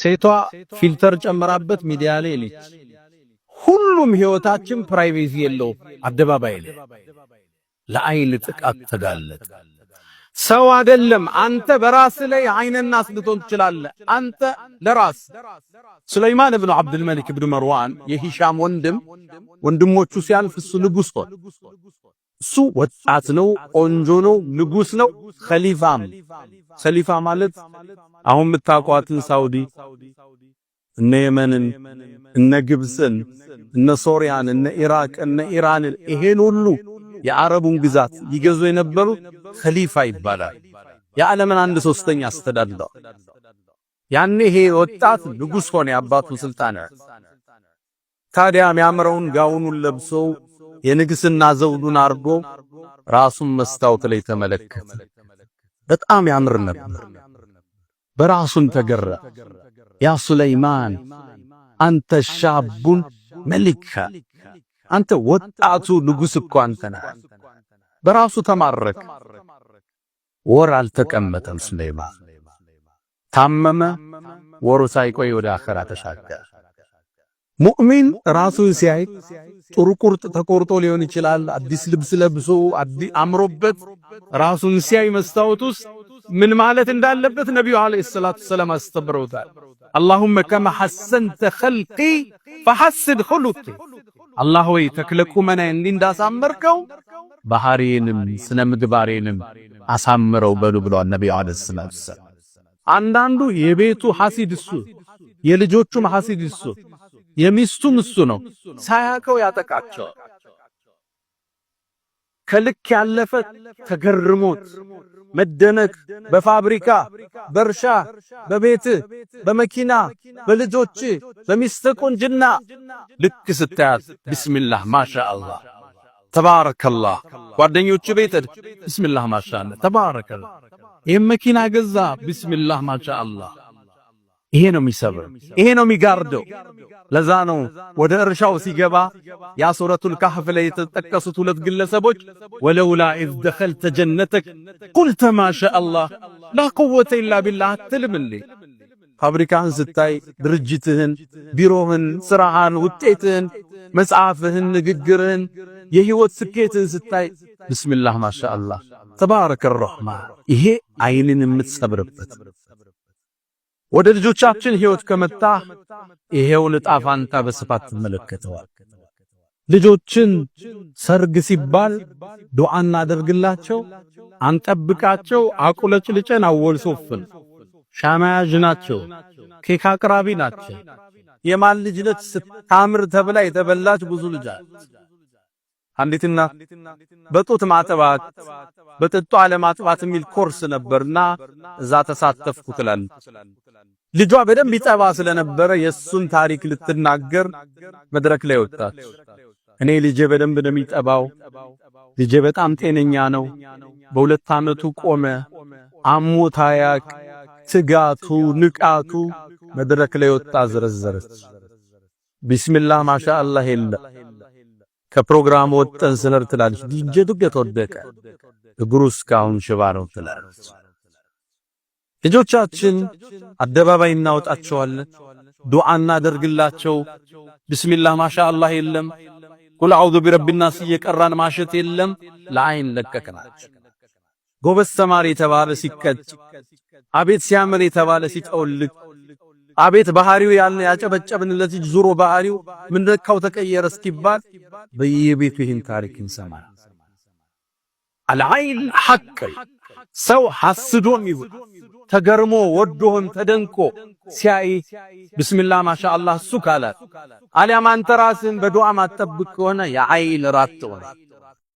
ሴቷ ፊልተር ጨምራበት ሚዲያ ላይ ልጅ ሁሉም ህይወታችን ፕራይቬሲ የለው አደባባይ ላይ ለአይን ጥቃት ተጋለጠ ሰው አይደለም አንተ በራስ ላይ አይንና አስልቶን ትችላለህ አንተ ለራስ ሱለይማን ኢብኑ አብዱል መሊክ ኢብኑ መርዋን የሂሻም ወንድሞቹ ሲያልፍ እሱ ንጉስ ሆነ እሱ ወጣት ነው ቆንጆ ነው ንጉስ ነው ኸሊፋ ማለት አሁን የምታውቋትን ሳውዲ እነ የመንን እነ ግብፅን እነ ሶሪያን እነ ኢራቅ እነ ኢራን ይሄን ሁሉ የአረቡን ግዛት ይገዙ የነበሩ ኸሊፋ ይባላል የዓለምን 1/3 አስተዳድረው ያኔ ይሄ ወጣት ንጉስ ሆነ ያባቱ ስልጣን ታዲያ የሚያምረውን ጋውኑን ለብሶ የንግስና ዘውዱን አርጎ ራሱን መስታወት ላይ ተመለከተ በጣም ያምር ነበር በራሱን ተገረ ያ ሱለይማን አንተ ሻቡን መልካ አንተ ወጣቱ ንጉስ እኮ አንተ ነህ በራሱ ተማረከ ወር አልተቀመጠም ሱለይማን ታመመ ወሩ ሳይቆይ ወደ አኺራ ተሻገረ ሙእሚን ራሱን ሲያይ ጥሩ ቁርጥ ተቆርጦ ሊሆን ይችላል አዲስ ልብስ ለብሶ አምሮበት ራሱን ሲያይ መስታወት ውስጥ ምን ማለት እንዳለበት ነብዩ አለይሂ ሰላቱ ሰላም አስተምረውታል اللهم كما حسنت خلقي فحسن خلقي الله ሆይ ተክለቁመና እንዳሳመርከው ባህሪዬንም ስነ ምግባሬንም አሳምረው በሉ ብለዋል ነብዩ አለይሂ ሰላቱ ሰላም አንዳንዱ የቤቱ ሐሲድ እሱ የልጆቹም ሐሲድ እሱ የሚስቱም እሱ ነው ሳያቀው ያጠቃቸው ከልክ ያለፈ ተገርሞት መደነቅ በፋብሪካ በርሻ በቤት በመኪና በልጆች በሚስተቆንጅና ልክ ስታያት ቢስሚላህ ማሻአላህ ተባረከላህ ጓደኞቹ ቤት ቢስሚላህ ማሻአላህ ተባረከላህ የመኪና ገዛ ቢስሚላህ ማሻአላህ ይሄ ነው የሚሰብር ይሄ ነው የሚጋርደው ለዛ ነው ወደ እርሻው ሲገባ ያ ሱረቱል ካህፍ ላይ የተጠቀሱት ሁለት ግለሰቦች ወለውላ ኢዝ ደኸልተ ጀነተክ ቁልተ ማሻአላህ ላ ቁወተ ኢላ ቢላህ ትልምሊ ፋብሪካህን ስታይ ድርጅትህን ቢሮህን ስራህን ውጤትህን መጽሐፍህን ንግግርህን የህይወት ስኬትህን ስታይ ቢስሚላህ ማሻአላህ ተባረከ الرحማን ይሄ አይንን የምትሰብርበት ወደ ልጆቻችን ህይወት ከመጣ ይሄው ለጣፋንታ በስፋት ተመለከተዋል ልጆችን ሰርግ ሲባል ዱዓ እናደርግላቸው አንጠብቃቸው አቁለጭልጨን አወል ሶፍን ሻማያጅ ናቸው ኬክ አቅራቢ ናቸው የማን ልጅ ነች ስታምር ተብላ የተበላች ብዙ ልጅ አንዲትና በጡት ማጠባት በጥጡ አለማጥባት የሚል ኮርስ ነበርና እዛ ተሳተፍኩ ትላለች ልጇ በደንብ ይጠባ ስለነበረ የሱን ታሪክ ልትናገር መድረክ ላይ ወጣች እኔ ልጄ በደንብ ነው የሚጠባው ልጄ በጣም ጤነኛ ነው በሁለት አመቱ ቆመ አሞታያቅ ትጋቱ ንቃቱ መድረክ ላይ ወጣ ዘረዘረች ቢስሚላህ ማሻአላህ ይላ ከፕሮግራም ወጣን ስለር ትላለች ልጄ ድገት ወደቀ እግሩስ ካውን ሽባ ነው ትላለች ልጆቻችን አደባባይ እናወጣቸዋለን ዱዓ እናደርግላቸው ቢስሚላህ ማሻአላህ የለም ቁል አዑዙ ቢረቢናስ እየቀራን ማሸት የለም ለአይን ለቀቅናቸው ጎበዝ ተማሪ የተባለ ሲቀጭ አቤት ሲያምር የተባለ ሲጠውልቅ አቤት ባህሪው ያለ ያጨበጨብንለት ዙሮ ባህሪው ምን ነካው ተቀየረ እስኪባል በየቤቱ ይህን ታሪክ እንሰማለን አልዓይን ሐቅ ሰው ሐስዶም ይሁን ተገርሞ ወዶም ተደንቆ ሲያይ ቢስሚላህ ማሻአላህ ሱካላ አሊያም አንተ ራስን በዱዓ ማጠብቅ ከሆነ የዓይን ራት ሆነ